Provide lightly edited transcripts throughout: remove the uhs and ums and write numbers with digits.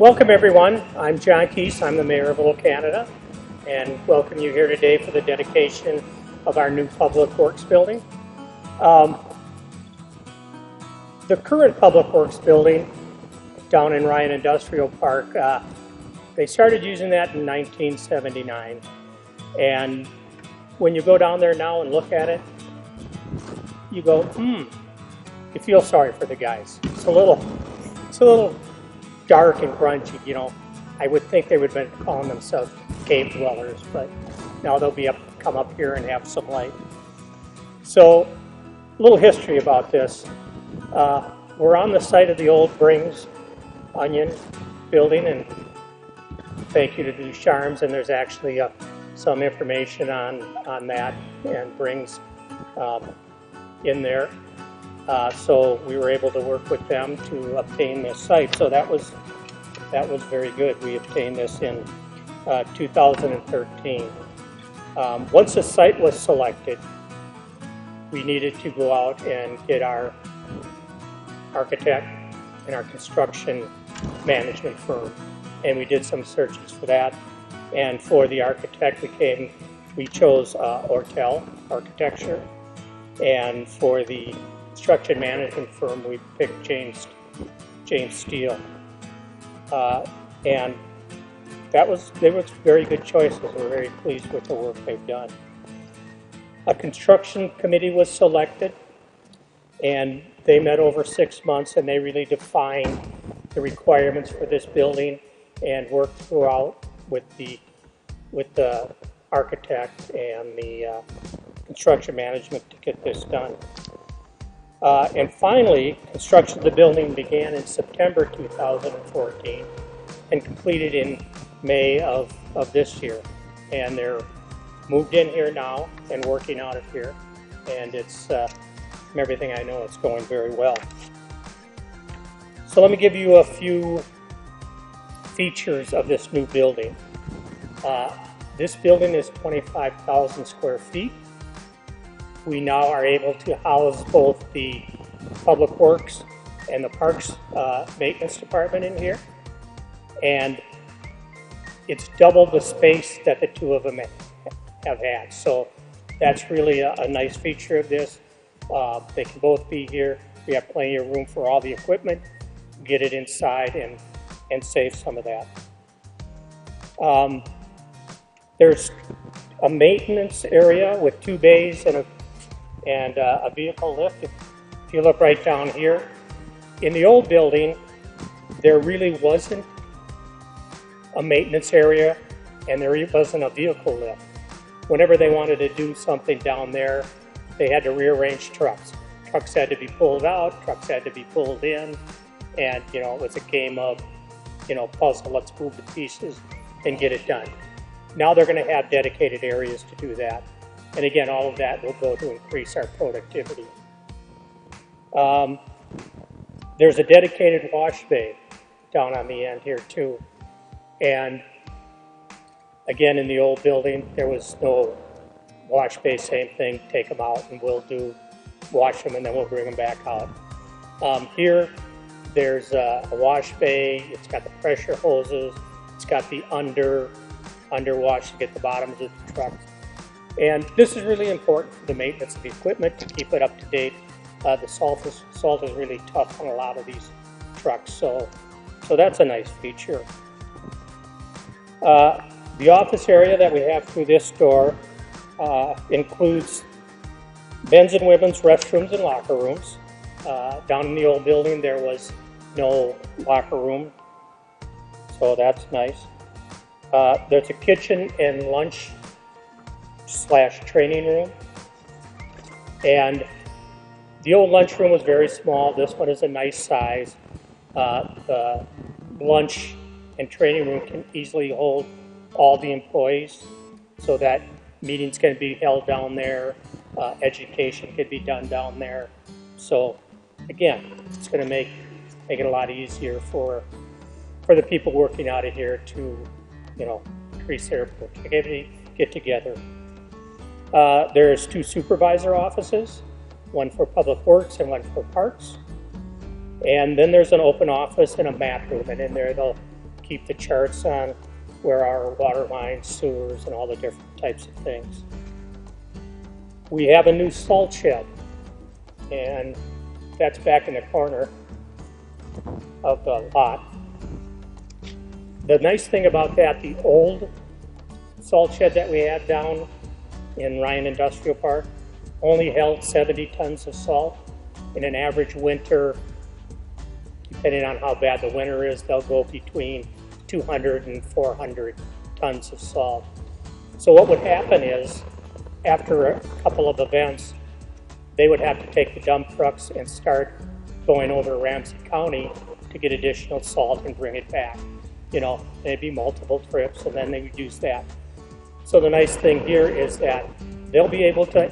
Welcome everyone. I'm John Keese. I'm the Mayor of Little Canada, and welcome you here today for the dedication of our new Public Works building. The current Public Works building down in Ryan Industrial Park, they started using that in 1979. And when you go down there now and look at it, you go, you feel sorry for the guys. It's a little dark and grungy, you know. I would think they would have been calling themselves cave dwellers, but now they'll come up here and have some light. So, a little history about this. We're on the site of the old Brings Onion building, and thank you to Ducharmes, and there's actually some information on that and Brings in there. So we were able to work with them to obtain this site. So that was very good. We obtained this in 2013. Once the site was selected, we needed to go out and get our architect and our construction management firm, and we did some searches for that. And for the architect, we chose Ortel Architecture, and for the construction management firm, we picked James Steele, and they were very good choices. We're very pleased with the work they've done. A construction committee was selected, and they met over 6 months, and they really defined the requirements for this building and worked throughout with the architect and the construction management to get this done. And finally, construction of the building began in September 2014 and completed in May of this year. And they're moved in here now and working out of here. And it's, from everything I know, it's going very well. So let me give you a few features of this new building. This building is 25,000 square feet. We now are able to house both the Public Works and the Parks Maintenance Department in here. And it's double the space that the two of them have had. So that's really a nice feature of this. They can both be here. We have plenty of room for all the equipment, get it inside and save some of that. There's a maintenance area with 2 bays and a vehicle lift. If you look right down here, in the old building, there really wasn't a maintenance area and there wasn't a vehicle lift. Whenever they wanted to do something down there, they had to rearrange trucks. Trucks had to be pulled out, trucks had to be pulled in, and it was a game of, puzzle, let's move the pieces and get it done. Now they're going to have dedicated areas to do that. And again, all of that will go to increase our productivity. There's a dedicated wash bay down on the end here too. And again, in the old building, there was no wash bay, same thing, take them out and we'll wash them and then we'll bring them back out. Here, there's a wash bay. It's got the pressure hoses. It's got the underwash to get the bottoms of the trucks. And this is really important for the maintenance of the equipment to keep it up to date. The salt is really tough on a lot of these trucks, so that's a nice feature. The office area that we have through this door includes men's and women's restrooms and locker rooms. Down in the old building, there was no locker room, so that's nice. There's a kitchen and lunch / training room, and the old lunchroom was very small. This one is a nice size. The lunch and training room can easily hold all the employees, so that meetings can be held down there, education can be done down there. So again, it's going to make it a lot easier for the people working out of here to increase their productivity, get together. There's 2 supervisor offices, one for Public Works and one for Parks. And then there's an open office and a map room, and in there they'll keep the charts on where our water lines, sewers, and all the different types of things. We have a new salt shed, and that's back in the corner of the lot. The nice thing about that, the old salt shed that we had down in Ryan Industrial Park only held 70 tons of salt. In an average winter, depending on how bad the winter is, they'll go between 200 and 400 tons of salt. So what would happen is, after a couple of events, they would have to take the dump trucks and start going over Ramsey County to get additional salt and bring it back. You know, maybe multiple trips, and then they would use that. So the nice thing here is that they'll be able to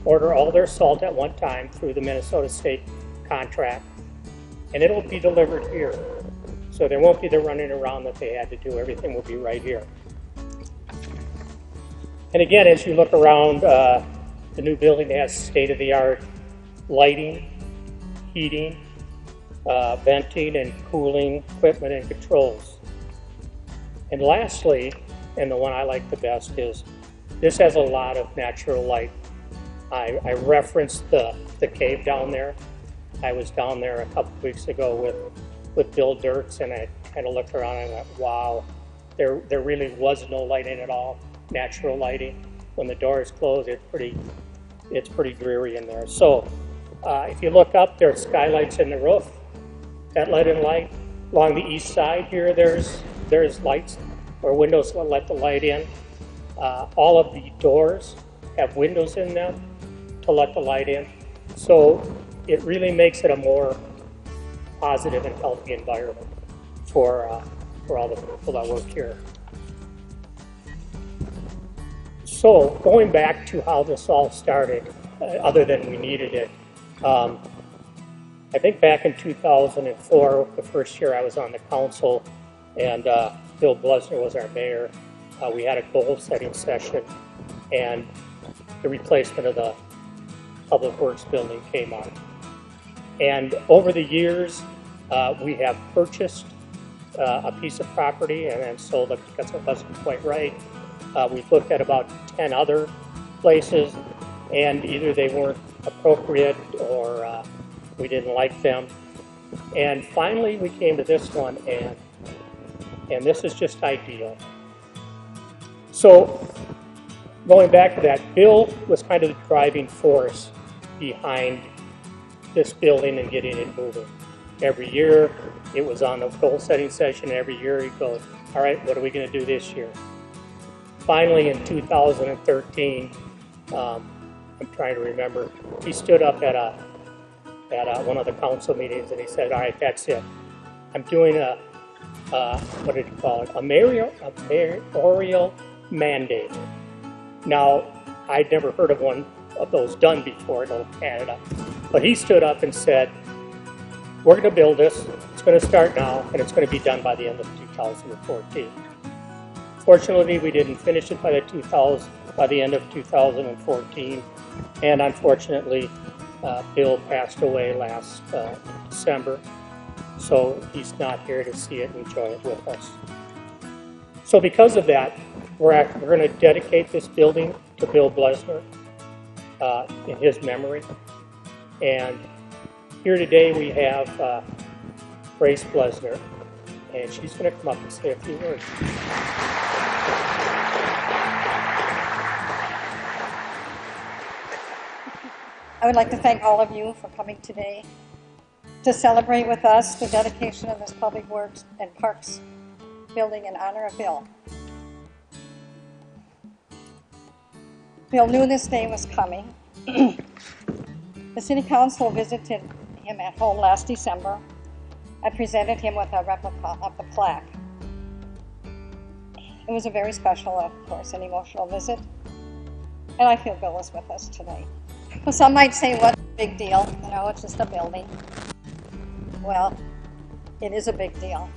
order all their salt at one time through the Minnesota State contract, and it'll be delivered here. So there won't be the running around that they had to do. Everything will be right here. And again, as you look around, the new building has state-of-the-art lighting, heating, venting and cooling equipment and controls. And lastly, and the one I like the best, is this has a lot of natural light. I referenced the cave down there. I was down there a couple weeks ago with Bill Dirks, and I kind of looked around and I went, wow, there really was no lighting at all, natural lighting. When the doors close, it's pretty dreary in there. So if you look up, there's skylights in the roof that let in light. Along the east side here, there's lights or windows that let the light in. All of the doors have windows in them to let the light in. So it really makes it a more positive and healthy environment for all the people that work here. So going back to how this all started, other than we needed it, I think back in 2004, the first year I was on the council, and Bill Blesner was our mayor, we had a goal setting session, and the replacement of the Public Works building came on. And over the years, we have purchased a piece of property and then sold it because it wasn't quite right. We've looked at about 10 other places, and either they weren't appropriate or we didn't like them. And finally, we came to this one, and this is just ideal. So going back to that, Bill was kind of the driving force behind this building and getting it moving. Every year, it was on the goal setting session. Every year he goes, all right, what are we going to do this year? Finally, in 2013, I'm trying to remember, he stood up at one of the council meetings and he said, all right, that's it. I'm doing what did he call it? A mayoral mandate. Now, I'd never heard of one of those done before in old Canada, but he stood up and said, we're going to build this, it's going to start now, and it's going to be done by the end of 2014. Fortunately, we didn't finish it by the end of 2014, and unfortunately, Bill passed away last December, so he's not here to see it and enjoy it with us. So because of that, we're going to dedicate this building to Bill Blesner in his memory. And here today we have Grace Blesner, and she's going to come up and say a few words. I would like to thank all of you for coming today to celebrate with us the dedication of this Public Works and Parks building in honor of Bill. Bill knew this day was coming. The City Council visited him at home last December and presented him with a replica of the plaque. It was a very special, of course, and emotional visit, and I feel Bill is with us today. Well, some might say, what's a big deal? You know, it's just a building. Well, it is a big deal.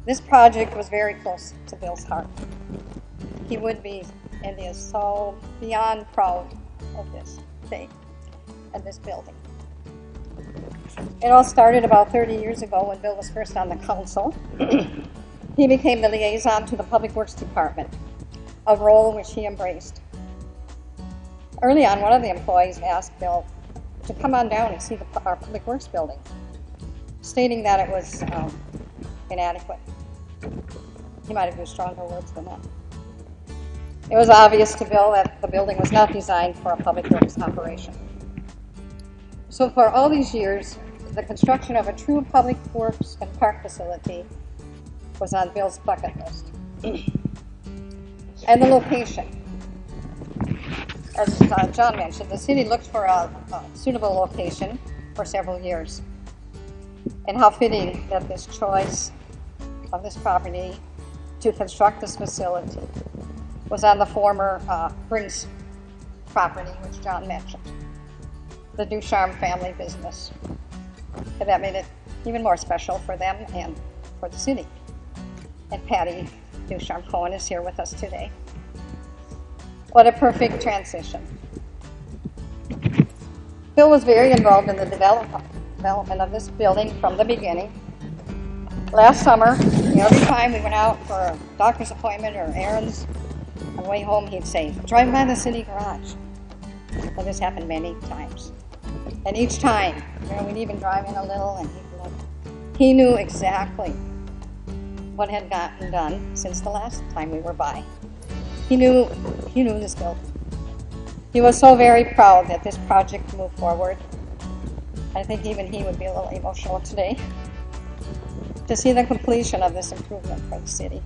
This project was very close to Bill's heart. He would be and is so beyond proud of this day and this building. It all started about 30 years ago when Bill was first on the council. He became the liaison to the Public Works Department, a role which he embraced. Early on, one of the employees asked Bill to come on down and see our Public Works building, stating that it was inadequate. He might have used stronger words than that. It was obvious to Bill that the building was not designed for a public works operation. So for all these years, the construction of a true public works and park facility was on Bill's bucket list. And the location. As John mentioned, the city looked for a suitable location for several years. And how fitting that this choice of this property to construct this facility was on the former Briggs property, which John mentioned, the Ducharme family business. And that made it even more special for them and for the city. And Patty Ducharme Cohen is here with us today. What a perfect transition. Bill was very involved in the development of this building from the beginning. Last summer, every time we went out for a doctor's appointment or errands, on the way home he'd say, "Drive by the city garage." Well, this happened many times. And each time, we'd even drive in a little and he'd look. He knew exactly what had gotten done since the last time we were by. He knew this building. He was so very proud that this project moved forward. I think even he would be a little emotional today to see the completion of this improvement for the city.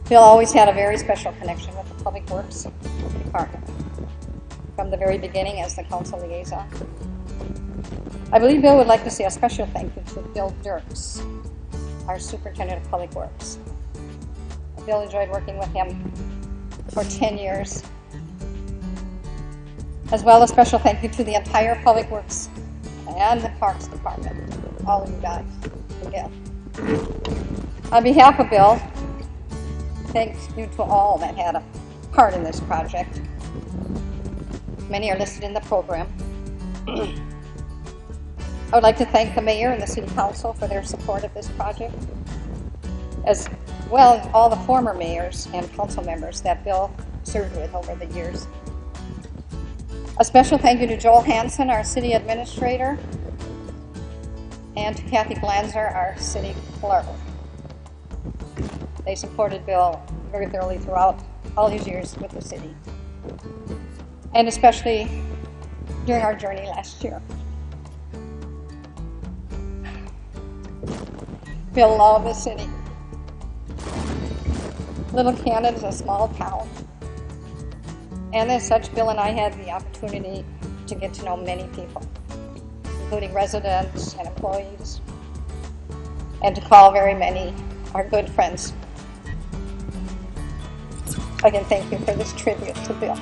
Bill always had a very special connection with the Public Works Department from the very beginning as the council liaison. I believe Bill would like to say a special thank you to Bill Dirks, our Superintendent of Public Works. Bill enjoyed working with him for 10 years. As well, a special thank you to the entire Public Works and the Parks Department, all of you guys again. On behalf of Bill, thank you to all that had a part in this project. Many are listed in the program. I would like to thank the mayor and the city council for their support of this project, as well as all the former mayors and council members that Bill served with over the years. A special thank you to Joel Hansen, our city administrator, and to Kathy Glanzer, our city clerk. They supported Bill very thoroughly throughout all his years with the city, and especially during our journey last year. Bill loved the city. Little Canada is a small town, and as such, Bill and I had the opportunity to get to know many people, including residents and employees, and to call very many our good friends. Again, thank you for this tribute to Bill.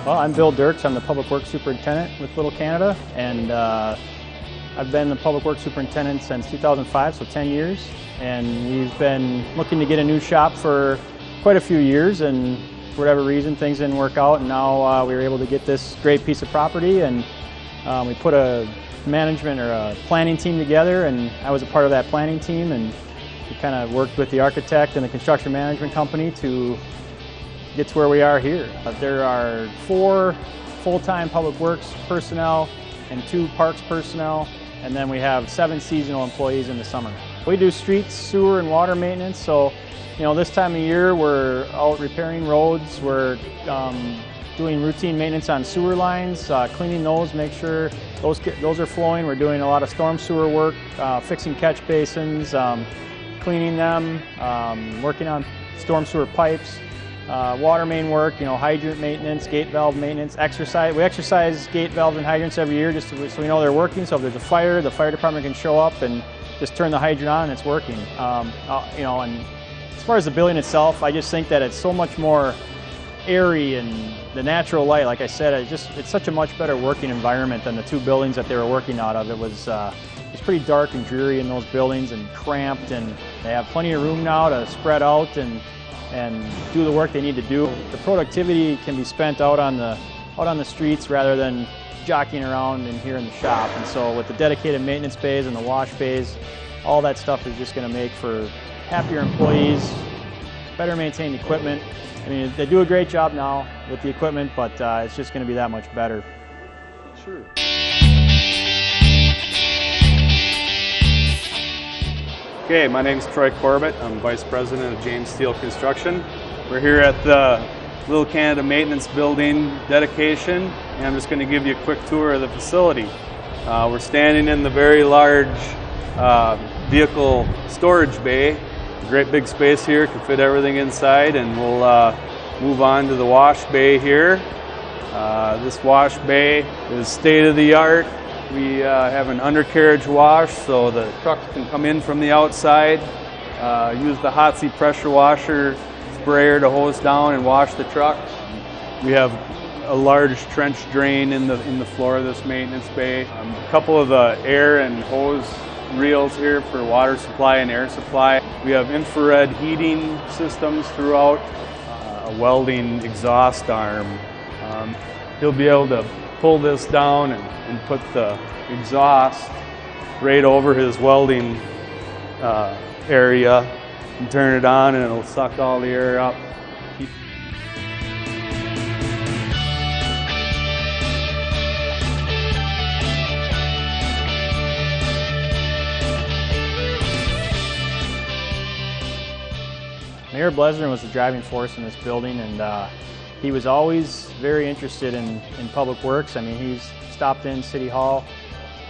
Well, I'm Bill Dirks. I'm the Public Works Superintendent with Little Canada, and I've been the Public Works Superintendent since 2005, so 10 years. And we've been looking to get a new shop for quite a few years, and for whatever reason, things didn't work out, and now we were able to get this great piece of property, and we put a management or a planning team together, and I was a part of that planning team, and we kind of worked with the architect and the construction management company to get to where we are here. There are 4 full-time Public Works personnel and 2 Parks personnel, and then we have 7 seasonal employees in the summer. We do streets, sewer, and water maintenance. So, this time of year we're out repairing roads. We're doing routine maintenance on sewer lines, cleaning those, make sure those are flowing. We're doing a lot of storm sewer work, fixing catch basins, cleaning them, working on storm sewer pipes, water main work, hydrant maintenance, gate valve maintenance, exercise. We exercise gate valves and hydrants every year just so we know they're working. So if there's a fire, the fire department can show up and just turn the hydrant on and it's working. And as far as the building itself, I just think that it's so much more airy and the natural light. Like I said, it's such a much better working environment than the two buildings that they were working out of. It was pretty dark and dreary in those buildings and cramped, and they have plenty of room now to spread out and do the work they need to do. The productivity can be spent out on the streets rather than jockeying around in here in the shop. And so with the dedicated maintenance bays and the wash bays, all that stuff is just going to make for happier employees, better maintained equipment. I mean, they do a great job now with the equipment, but it's just going to be that much better. Sure. Okay, my name is Troy Corbett. I'm Vice President of James Steel Construction. We're here at the Little Canada Maintenance Building dedication, and I'm just going to give you a quick tour of the facility. We're standing in the very large vehicle storage bay. Great big space here, can fit everything inside, and we'll move on to the wash bay here. This wash bay is state-of-the-art. We have an undercarriage wash, so the trucks can come in from the outside, use the hot seat pressure washer sprayer to hose down and wash the trucks. We have a large trench drain in the floor of this maintenance bay. A couple of the air and hose reels here for water supply and air supply. We have infrared heating systems throughout, a welding exhaust arm. He'll be able to pull this down and put the exhaust right over his welding area and turn it on, and it'll suck all the air up. Mayor Blesner was the driving force in this building, and he was always very interested in public works. I mean, he's stopped in City Hall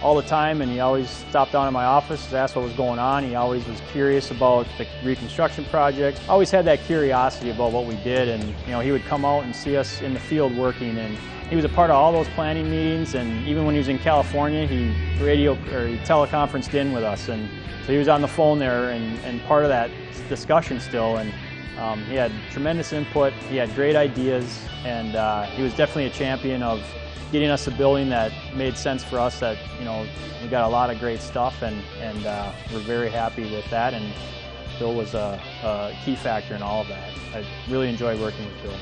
all the time, and he always stopped down in my office to ask what was going on. He always was curious about the reconstruction projects. Always had that curiosity about what we did, and he would come out and see us in the field working, and he was a part of all those planning meetings. And even when he was in California, he teleconferenced in with us, and so he was on the phone there and part of that discussion still. And he had tremendous input. He had great ideas, and he was definitely a champion of getting us a building that made sense for us. That we got a lot of great stuff, and we're very happy with that. And Bill was a key factor in all of that. I really enjoyed working with Bill.